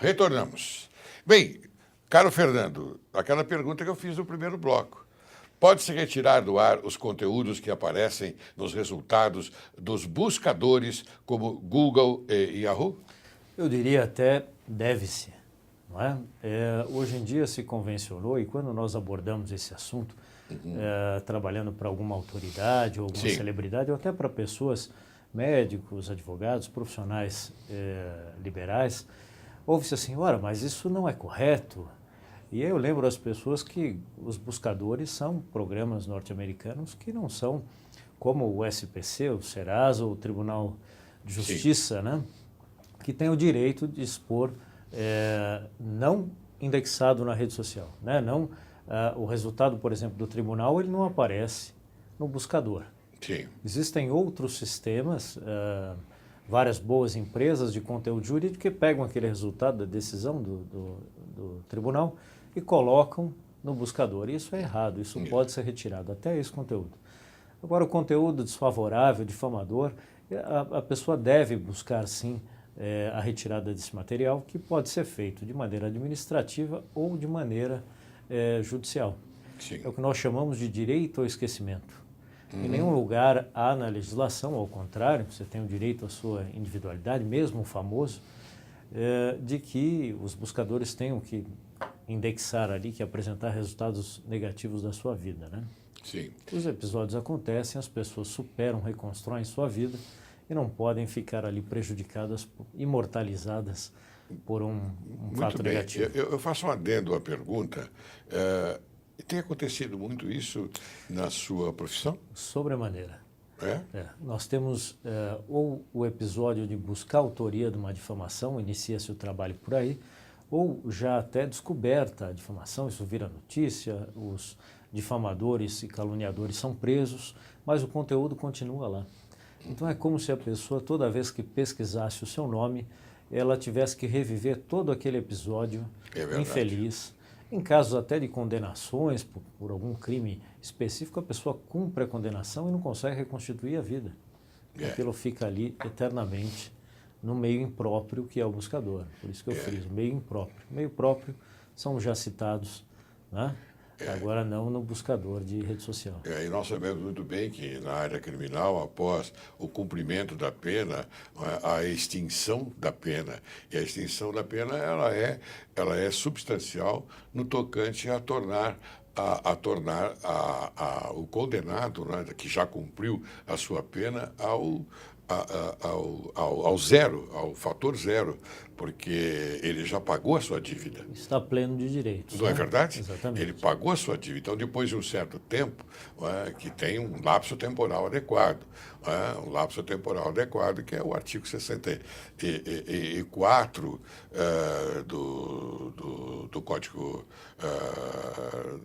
Retornamos. Bem, caro Fernando, aquela pergunta que eu fiz no primeiro bloco. Pode-se retirar do ar os conteúdos que aparecem nos resultados dos buscadores como Google e Yahoo? Eu diria até deve-se, não é? Hoje em dia se convencionou, e quando nós abordamos esse assunto, trabalhando para alguma autoridade ou alguma celebridade, ou até para pessoas, médicos, advogados, profissionais liberais, ouve-se assim, ora, mas isso não é correto. E eu lembro às pessoas que os buscadores são programas norte-americanos que não são como o SPC, o Serasa ou o Tribunal de Justiça, né? Que tem o direito de expor não indexado na rede social, né? Não, o resultado, por exemplo, do tribunal, ele não aparece no buscador. Sim. Existem outros sistemas, várias boas empresas de conteúdo jurídico que pegam aquele resultado da decisão do tribunal e colocam no buscador. Isso é errado, isso pode ser retirado, até esse conteúdo. Agora, o conteúdo desfavorável, difamador, a pessoa deve buscar, sim, a retirada desse material, que pode ser feito de maneira administrativa ou de maneira judicial. Sim. É o que nós chamamos de direito ao esquecimento. Em nenhum lugar há na legislação, ao contrário, você tem o direito à sua individualidade, mesmo o famoso, de que os buscadores tenham que indexar ali, que apresentar resultados negativos da sua vida, né? Sim. Os episódios acontecem, as pessoas superam, reconstroem sua vida e não podem ficar ali prejudicadas, imortalizadas por um fato bem. negativo. Eu faço um adendo à pergunta. Tem acontecido muito isso na sua profissão? Sobremaneira. Nós temos ou o episódio de buscar a autoria de uma difamação, inicia-se o trabalho por aí, ou já até descoberta a difamação, isso vira notícia, os difamadores e caluniadores são presos, mas o conteúdo continua lá. Então é como se a pessoa, toda vez que pesquisasse o seu nome, ela tivesse que reviver todo aquele episódio infeliz. Em casos até de condenações por algum crime específico, a pessoa cumpre a condenação e não consegue reconstituir a vida. Aquilo fica ali eternamente no meio impróprio que é o buscador. Por isso que eu friso, meio impróprio. Meio próprio são os já citados, né? Agora não no buscador de rede social. E nós sabemos muito bem que na área criminal, após o cumprimento da pena, a extinção da pena. E a extinção da pena ela é substancial no tocante a tornar o condenado, né, que já cumpriu a sua pena, ao zero, ao fator zero, porque ele já pagou a sua dívida. Está pleno de direitos. Não é verdade? Exatamente. Ele pagou a sua dívida. Então, depois de um certo tempo, que tem um lapso temporal adequado. Um lapso temporal adequado, que é o artigo 64 do Código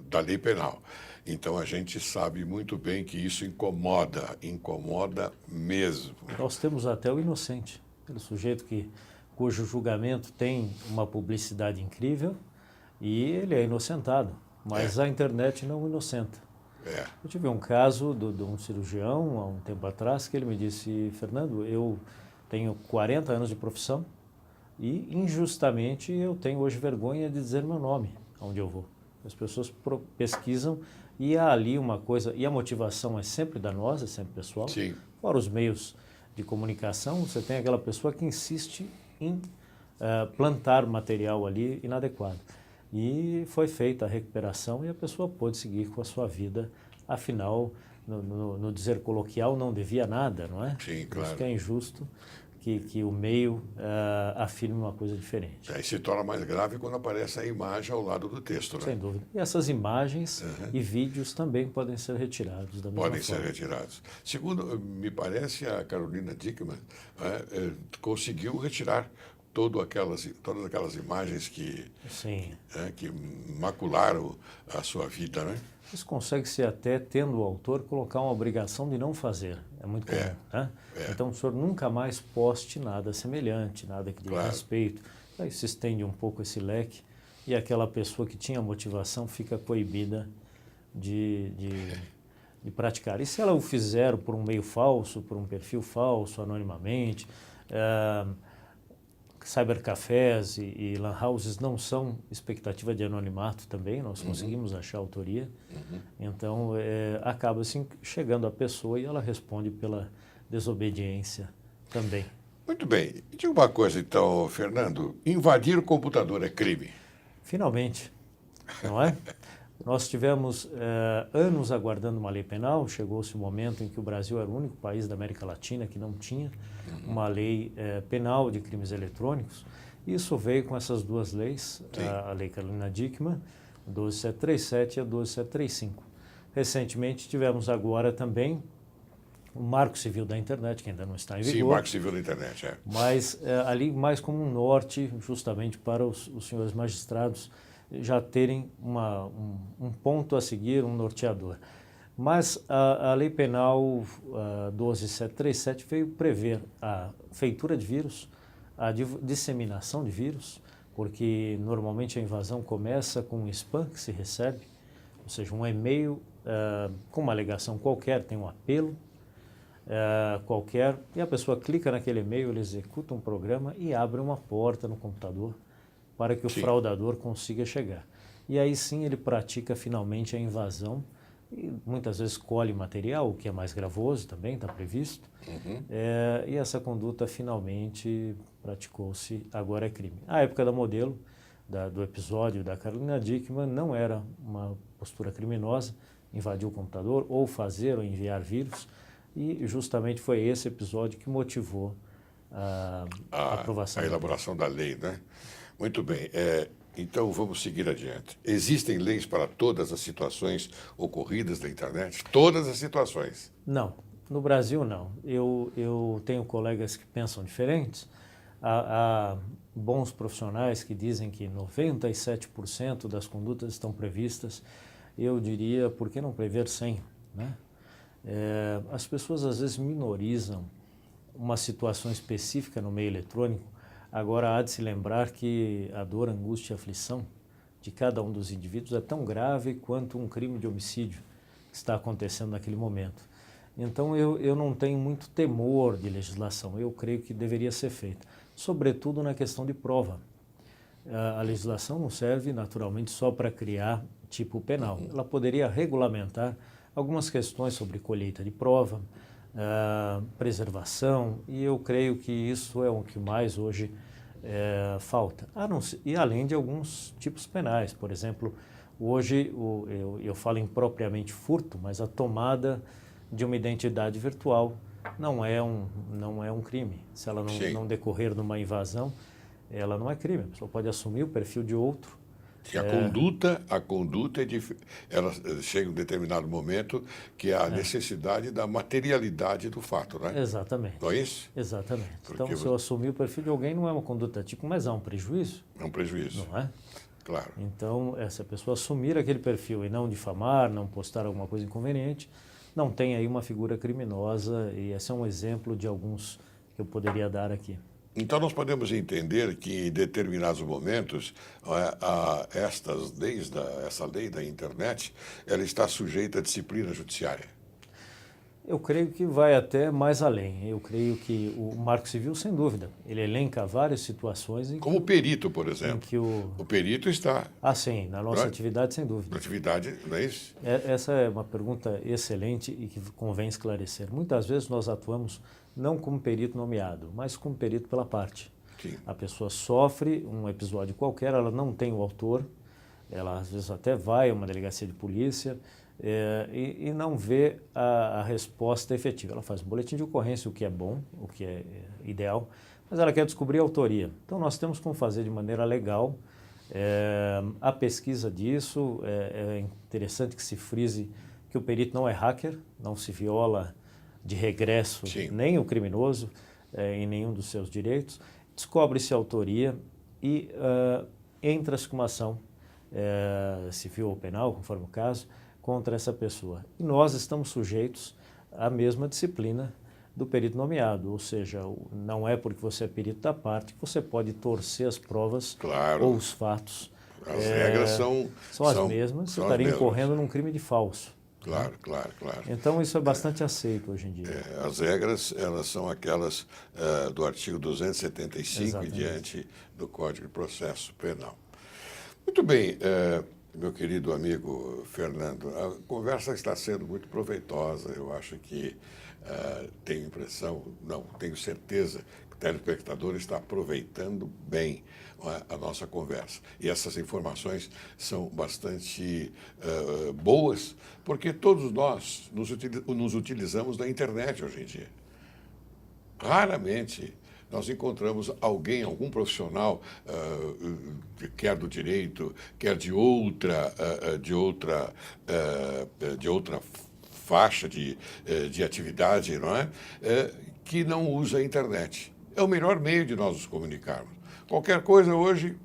da Lei Penal. Então, a gente sabe muito bem que isso incomoda mesmo. Nós temos até o inocente, aquele sujeito cujo julgamento tem uma publicidade incrível e ele é inocentado, mas a internet não o inocenta. Eu tive um caso de um cirurgião, há um tempo atrás, que ele me disse, Fernando, eu tenho 40 anos de profissão e, injustamente, eu tenho hoje vergonha de dizer meu nome, onde eu vou. As pessoas pesquisam e há ali uma coisa, e a motivação é sempre danosa, é sempre pessoal. Sim. Fora os meios de comunicação, você tem aquela pessoa que insiste em plantar material ali inadequado. E foi feita a recuperação e a pessoa pôde seguir com a sua vida. Afinal, no dizer coloquial, não devia nada, não é? Sim, claro. Isso que é injusto que o meio afirme uma coisa diferente. Aí se torna mais grave quando aparece a imagem ao lado do texto, né? Sem dúvida. E essas imagens e vídeos também podem ser retirados da mesma forma. Podem ser retirados. Segundo, me parece, a Carolina Dickmann conseguiu retirar todas aquelas imagens que macularam a sua vida, né? Isso consegue-se até, tendo o autor, colocar uma obrigação de não fazer. É muito comum, né? Então, o senhor nunca mais poste nada semelhante, nada que diga respeito. Aí se estende um pouco esse leque e aquela pessoa que tinha motivação fica coibida de praticar. E se ela o fizer por um meio falso, por um perfil falso, anonimamente, cybercafés e lan houses não são expectativa de anonimato também, nós conseguimos achar a autoria. Então, acaba assim chegando a pessoa e ela responde pela desobediência também. Muito bem. Diga uma coisa, então, Fernando. Invadir o computador é crime? Finalmente, não é? Nós tivemos anos aguardando uma lei penal, chegou-se o momento em que o Brasil era o único país da América Latina que não tinha uma lei penal de crimes eletrônicos. Isso veio com essas duas leis, a Lei Carolina Dickmann, 12737 e a 12735. Recentemente tivemos agora também o Marco Civil da Internet, que ainda não está em vigor. Sim, o Marco Civil da Internet, Mas ali mais como um norte, justamente para os senhores magistrados já terem um ponto a seguir, um norteador. Mas a Lei Penal 12737 veio prever a feitura de vírus, a disseminação de vírus, porque normalmente a invasão começa com um spam que se recebe, ou seja, um e-mail com uma alegação qualquer, tem um apelo qualquer, e a pessoa clica naquele e-mail, ele executa um programa e abre uma porta no computador para que o fraudador consiga chegar. E aí sim ele pratica finalmente a invasão e muitas vezes colhe material, o que é mais gravoso também, está previsto. E essa conduta finalmente praticou-se, agora é crime. A época da modelo, do episódio da Carolina Dickmann, não era uma postura criminosa, invadir o computador ou fazer ou enviar vírus, e justamente foi esse episódio que motivou a aprovação. A elaboração da lei, né? Muito bem. Então, vamos seguir adiante. Existem leis para todas as situações ocorridas na internet? Todas as situações? Não. No Brasil, não. Eu tenho colegas que pensam diferentes. Há bons profissionais que dizem que 97% das condutas estão previstas. Eu diria, por que não prever 100%? Né? As pessoas, às vezes, minorizam uma situação específica no meio eletrônico. Agora, há de se lembrar que a dor, angústia e aflição de cada um dos indivíduos é tão grave quanto um crime de homicídio que está acontecendo naquele momento. Então, eu não tenho muito temor de legislação. Eu creio que deveria ser feita, sobretudo na questão de prova. A legislação não serve, naturalmente, só para criar tipo penal. Ela poderia regulamentar algumas questões sobre colheita de prova, preservação, e eu creio que isso é o que mais hoje falta. E além de alguns tipos penais, por exemplo, hoje eu falo impropriamente furto, mas a tomada de uma identidade virtual não é um crime. Se ela não decorrer de uma invasão, ela não é crime. A pessoa pode assumir o perfil de outro. Que a conduta é ela chega em um determinado momento que há a necessidade da materialidade do fato, né? Exatamente. Não é isso? Exatamente. Porque então, se eu assumir o perfil de alguém, não é uma conduta tipo, mas há um prejuízo. É um prejuízo. Não é? Claro. Então, se a pessoa assumir aquele perfil e não difamar, não postar alguma coisa inconveniente, não tem aí uma figura criminosa, e esse é um exemplo de alguns que eu poderia dar aqui. Então, nós podemos entender que, em determinados momentos, essa lei da internet, ela está sujeita à disciplina judiciária. Eu creio que vai até mais além. Eu creio que o Marco Civil, sem dúvida, ele elenca várias situações em como o perito, por exemplo. Em que o perito está... sim, na nossa atividade, sem dúvida. Na atividade, não é isso? Essa é uma pergunta excelente e que convém esclarecer. Muitas vezes nós atuamos não como perito nomeado, mas como perito pela parte. Sim. A pessoa sofre um episódio qualquer, ela não tem o autor, ela às vezes até vai a uma delegacia de polícia e não vê a resposta efetiva. Ela faz um boletim de ocorrência, o que é bom, o que é ideal, mas ela quer descobrir a autoria. Então nós temos como fazer de maneira legal a pesquisa disso. É interessante que se frise que o perito não é hacker, não se viola de regresso nem o criminoso em nenhum dos seus direitos. Descobre-se a autoria e entra-se com uma ação civil ou penal, conforme o caso, contra essa pessoa. E nós estamos sujeitos à mesma disciplina do perito nomeado, ou seja, não é porque você é perito da parte que você pode torcer as provas ou os fatos. As regras são as mesmas, você estaria incorrendo num crime de falso. Claro, claro, claro. Então, isso é bastante aceito hoje em dia. As regras, elas são aquelas do artigo 275 Exatamente. e diante do Código de Processo Penal. Muito bem, meu querido amigo Fernando, a conversa está sendo muito proveitosa. Eu acho que tenho impressão, não, tenho certeza que o telespectador está aproveitando bem a nossa conversa. E essas informações são bastante boas, porque todos nós nos utilizamos da internet hoje em dia. Raramente nós encontramos alguém, algum profissional, quer do direito, quer de outra faixa de atividade, não é? Que não usa a internet. É o melhor meio de nós nos comunicarmos. Qualquer coisa hoje,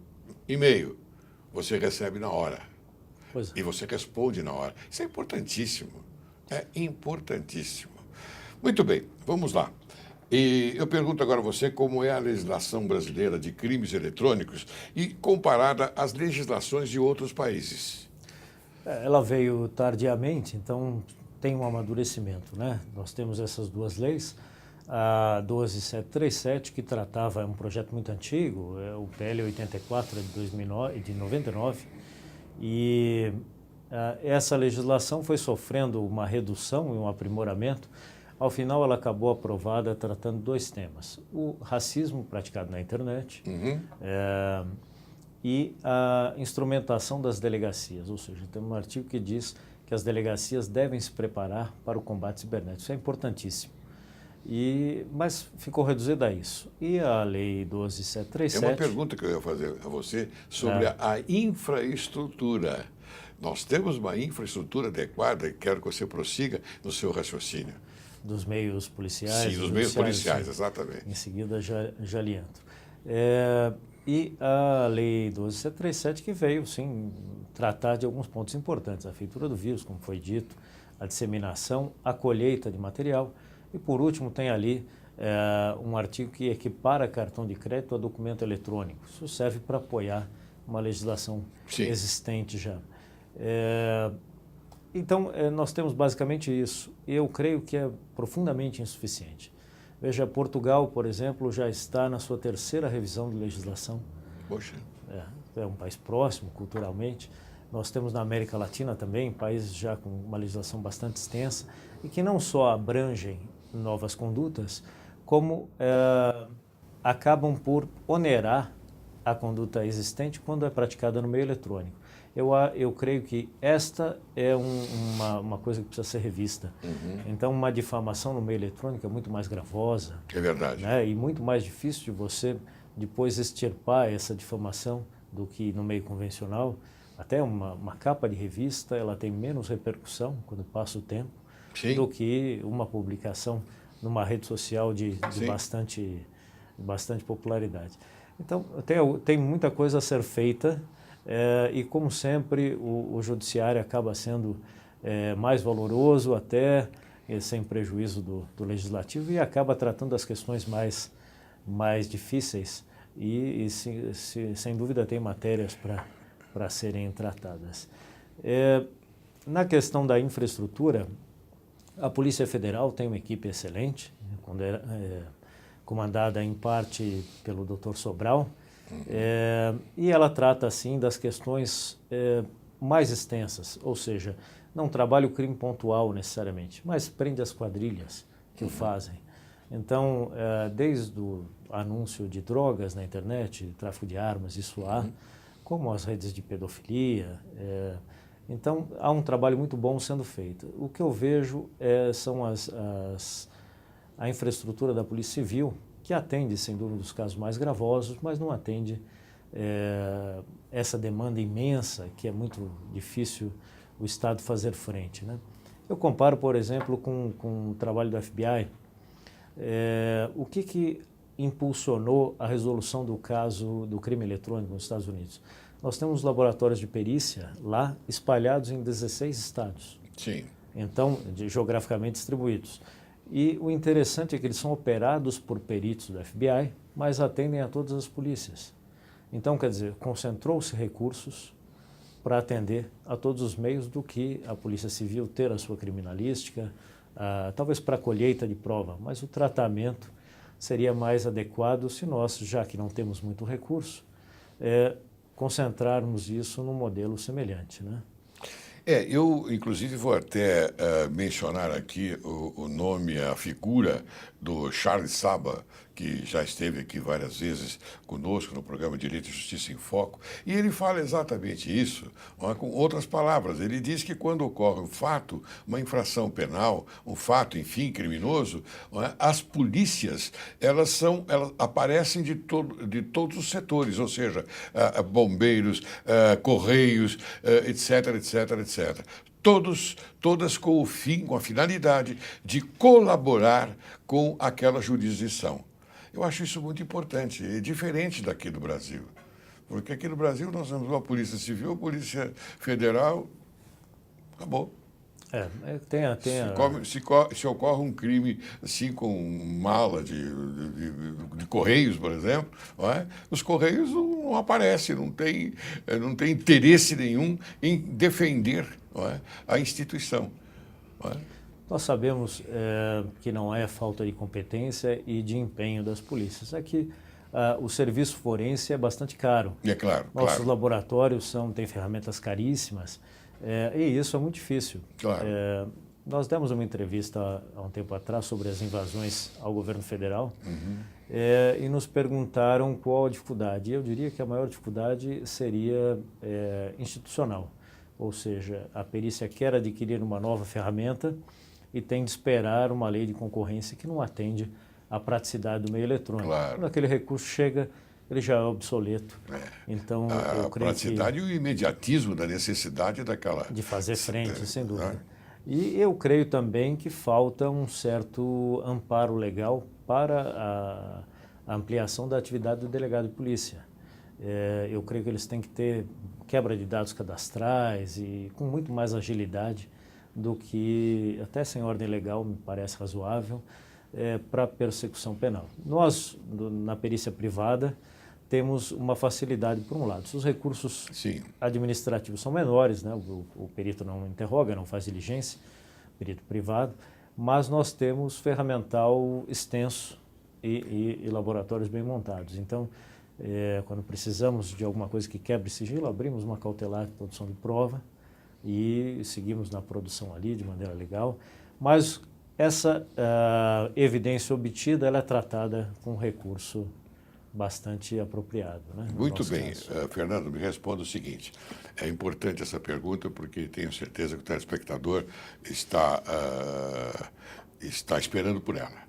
e-mail, você recebe na hora. Pois é. E você responde na hora. Isso é importantíssimo. É importantíssimo. Muito bem, vamos lá. E eu pergunto agora a você como é a legislação brasileira de crimes eletrônicos e comparada às legislações de outros países. Ela veio tardiamente, então tem um amadurecimento, né? Nós temos essas duas leis, a 12737, que tratava, é um projeto muito antigo, o PL 84 de 2009, de 99, e essa legislação foi sofrendo uma redução e um aprimoramento. Ao final, ela acabou aprovada tratando dois temas: o racismo praticado na internet e a instrumentação das delegacias. Ou seja, tem um artigo que diz que as delegacias devem se preparar para o combate cibernético. Isso é importantíssimo. Mas ficou reduzido a isso. E a Lei 12737... É uma pergunta que eu ia fazer a você sobre a infraestrutura. Nós temos uma infraestrutura adequada e quero que você prossiga no seu raciocínio. Dos meios policiais. Sim, dos meios policiais, exatamente. Em seguida, já lhe entro. E a Lei 12737 que veio, sim, tratar de alguns pontos importantes. A feitura do vírus, como foi dito, a disseminação, a colheita de material. E, por último, tem ali um artigo que equipara cartão de crédito a documento eletrônico. Isso serve para apoiar uma legislação existente já. Então, nós temos basicamente isso. Eu creio que é profundamente insuficiente. Veja, Portugal, por exemplo, já está na sua terceira revisão de legislação. Poxa. É um país próximo, culturalmente. Nós temos na América Latina também países já com uma legislação bastante extensa e que não só abrangem novas condutas, como acabam por onerar a conduta existente quando é praticada no meio eletrônico. Eu creio que esta é uma coisa que precisa ser revista. Então, uma difamação no meio eletrônico é muito mais gravosa. É verdade. Né? E muito mais difícil de você depois extirpar essa difamação do que no meio convencional. Até uma capa de revista, ela tem menos repercussão quando passa o tempo do que uma publicação numa rede social de bastante popularidade. Então, tem muita coisa a ser feita. E, como sempre, o judiciário acaba sendo mais valoroso até, sem prejuízo do legislativo, e acaba tratando as questões mais difíceis e sem dúvida, tem matérias para serem tratadas. Na questão da infraestrutura, a Polícia Federal tem uma equipe excelente, comandada em parte pelo Dr. Sobral, e ela trata, assim, das questões mais extensas, ou seja, não trabalha o crime pontual necessariamente, mas prende as quadrilhas que o fazem. Então, desde o anúncio de drogas na internet, tráfico de armas, isso há, como as redes de pedofilia. Então, há um trabalho muito bom sendo feito. O que eu vejo são a infraestrutura da Polícia Civil, que atende, sem dúvida, os casos mais gravosos, mas não atende essa demanda imensa, que é muito difícil o Estado fazer frente, né? Eu comparo, por exemplo, com o trabalho do FBI. O que impulsionou a resolução do caso do crime eletrônico nos Estados Unidos? Nós temos laboratórios de perícia lá espalhados em 16 estados. Sim. Então, geograficamente distribuídos. E o interessante é que eles são operados por peritos do FBI, mas atendem a todas as polícias. Então, quer dizer, concentrou-se recursos para atender a todos os meios do que a Polícia Civil ter a sua criminalística, talvez para a colheita de prova, mas o tratamento seria mais adequado se nós, já que não temos muito recurso, concentrarmos isso num modelo semelhante, né? Eu, inclusive, vou até mencionar aqui o nome, a figura do Charles Saba, que já esteve aqui várias vezes conosco no programa Direito e Justiça em Foco, e ele fala exatamente isso, com outras palavras. Ele diz que quando ocorre um fato, uma infração penal, um fato, enfim, criminoso, as polícias, elas aparecem de todos os setores, ou seja, bombeiros, correios, etc, etc, etc. Todas com o fim, com a finalidade de colaborar com aquela jurisdição. Eu acho isso muito importante, é diferente daqui do Brasil. Porque aqui no Brasil nós temos uma Polícia Civil, a Polícia Federal, acabou. Se ocorre um crime assim com mala de Correios, por exemplo, os Correios não aparecem, não tem interesse nenhum em defender a instituição. Nós sabemos que não é falta de competência e de empenho das polícias. Aqui o serviço forense é bastante caro. É claro. Nossos laboratórios têm ferramentas caríssimas. E isso é muito difícil. Claro. Nós demos uma entrevista há um tempo atrás sobre as invasões ao governo federal e nos perguntaram qual a dificuldade. Eu diria que a maior dificuldade seria institucional, ou seja, a perícia quer adquirir uma nova ferramenta e tem de esperar uma lei de concorrência que não atende à praticidade do meio eletrônico. Claro. Quando aquele recurso chega, ele já é obsoleto. Então, eu creio praticidade e o imediatismo da necessidade de fazer frente, sem dúvida. E eu creio também que falta um certo amparo legal para a ampliação da atividade do delegado de polícia. Eu creio que eles têm que ter quebra de dados cadastrais e com muito mais agilidade do que, até sem ordem legal, me parece razoável, para persecução penal. Nós, na perícia privada, temos uma facilidade, por um lado. Se os recursos administrativos são menores, né? O perito não interroga, não faz diligência, perito privado, mas nós temos ferramental extenso e laboratórios bem montados. Então, quando precisamos de alguma coisa que quebre sigilo, abrimos uma cautelar de produção de prova e seguimos na produção ali de maneira legal, mas essa evidência obtida ela é tratada com recurso bastante apropriado. Né, muito bem. Fernando, me responda o seguinte. É importante essa pergunta porque tenho certeza que o telespectador está esperando por ela.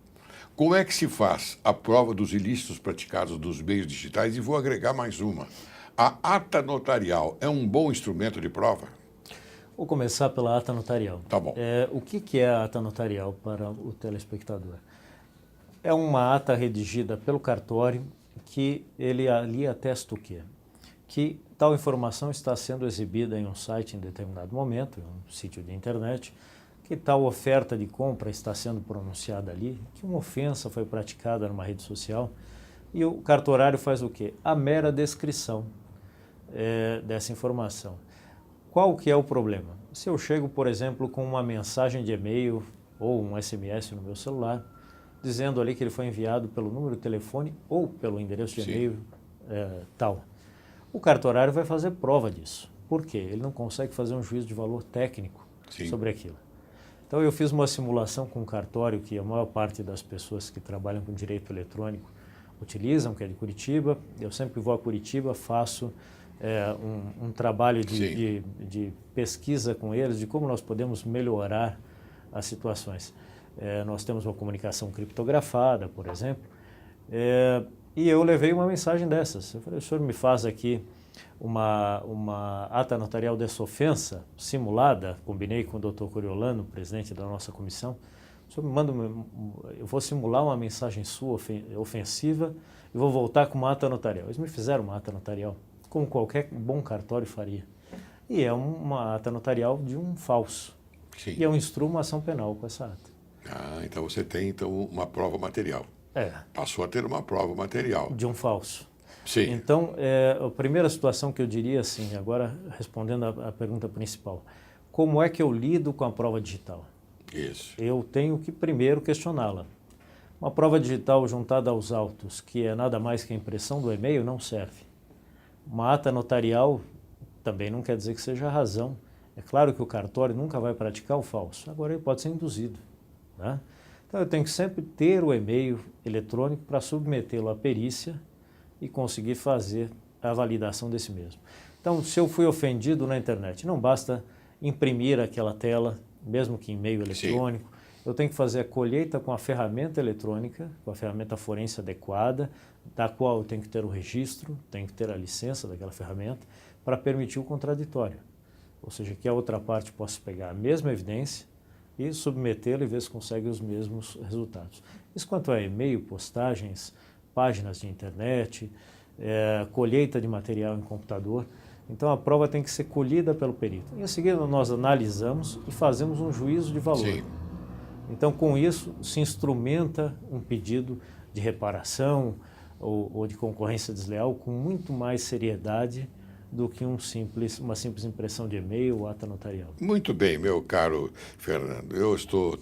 Como é que se faz a prova dos ilícitos praticados nos meios digitais? E vou agregar mais uma. A ata notarial é um bom instrumento de prova? Vou começar pela ata notarial. Tá bom. O que é a ata notarial para o telespectador? É uma ata redigida pelo cartório que ele ali atesta o quê? Que tal informação está sendo exibida em um site em determinado momento, em um sítio de internet, que tal oferta de compra está sendo pronunciada ali, que uma ofensa foi praticada numa rede social, e o cartorário faz o quê? A mera descrição dessa informação. Qual que é o problema? Se eu chego, por exemplo, com uma mensagem de e-mail ou um SMS no meu celular, dizendo ali que ele foi enviado pelo número de telefone ou pelo endereço de e-mail tal, o cartorário vai fazer prova disso. Por quê? Ele não consegue fazer um juízo de valor técnico sobre aquilo. Então, eu fiz uma simulação com um cartório que a maior parte das pessoas que trabalham com direito eletrônico utilizam, que é de Curitiba. Eu sempre vou a Curitiba, faço um trabalho de pesquisa com eles, de como nós podemos melhorar as situações. Nós temos uma comunicação criptografada, por exemplo, e eu levei uma mensagem dessas. Eu falei, o senhor me faz aqui uma ata notarial dessa ofensa simulada, combinei com o doutor Coriolano, presidente da nossa comissão, o senhor me manda, eu vou simular uma mensagem sua ofensiva e vou voltar com uma ata notarial. Eles me fizeram uma ata notarial, como qualquer bom cartório faria. E é uma ata notarial de um falso. Sim. E eu instruo uma ação penal com essa ata. Então você tem uma prova material. Passou a ter uma prova material. De um falso. Sim. Então, a primeira situação que eu diria assim, agora respondendo a pergunta principal, como é que eu lido com a prova digital? Isso. Eu tenho que primeiro questioná-la. Uma prova digital juntada aos autos, que é nada mais que a impressão do e-mail, não serve. Uma ata notarial também não quer dizer que seja a razão. É claro que o cartório nunca vai praticar o falso, agora ele pode ser induzido, né? Então eu tenho que sempre ter o e-mail eletrônico para submetê-lo à perícia e conseguir fazer a validação desse mesmo. Então, se eu fui ofendido na internet, não basta imprimir aquela tela, mesmo que em meio eletrônico. Sim. Eu tenho que fazer a colheita com a ferramenta eletrônica, com a ferramenta forense adequada, da qual eu tenho que ter o registro, tenho que ter a licença daquela ferramenta, para permitir o contraditório. Ou seja, que a outra parte possa pegar a mesma evidência e submetê-la e ver se consegue os mesmos resultados. Isso quanto a e-mail, postagens, páginas de internet, colheita de material em computador. Então a prova tem que ser colhida pelo perito. Em seguida nós analisamos e fazemos um juízo de valor. Sim. Então com isso se instrumenta um pedido de reparação ou de concorrência desleal com muito mais seriedade do que uma simples impressão de e-mail ou ata notarial. Muito bem, meu caro Fernando. Eu estou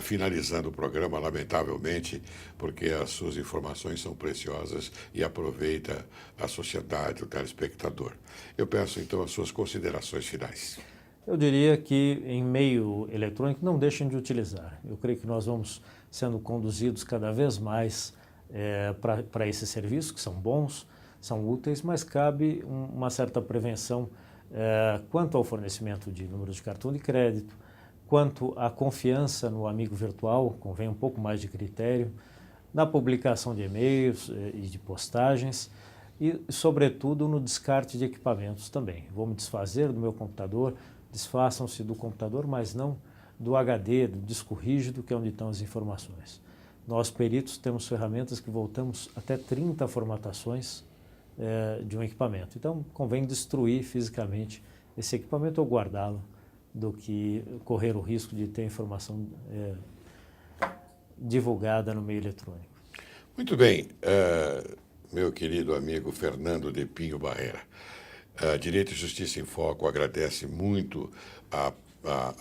finalizando o programa, lamentavelmente, porque as suas informações são preciosas e aproveita a sociedade, o telespectador. Eu peço, então, as suas considerações finais. Eu diria que em meio eletrônico não deixem de utilizar. Eu creio que nós vamos sendo conduzidos cada vez mais para esses serviços, que são bons, são úteis, mas cabe uma certa prevenção quanto ao fornecimento de números de cartão de crédito, quanto à confiança no amigo virtual, convém um pouco mais de critério, na publicação de e-mails e de postagens e, sobretudo, no descarte de equipamentos também. Vou me desfazer do meu computador, desfaçam-se do computador, mas não do HD, do disco rígido, que é onde estão as informações. Nós, peritos, temos ferramentas que voltamos até 30 formatações de um equipamento. Então, convém destruir fisicamente esse equipamento ou guardá-lo, do que correr o risco de ter informação divulgada no meio eletrônico. Muito bem, meu querido amigo Fernando de Pinho Barrera. Direito e Justiça em Foco agradece muito a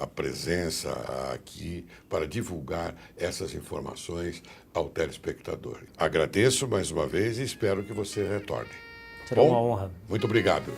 presença aqui para divulgar essas informações ao telespectador. Agradeço mais uma vez e espero que você retorne. Será uma honra. Muito obrigado.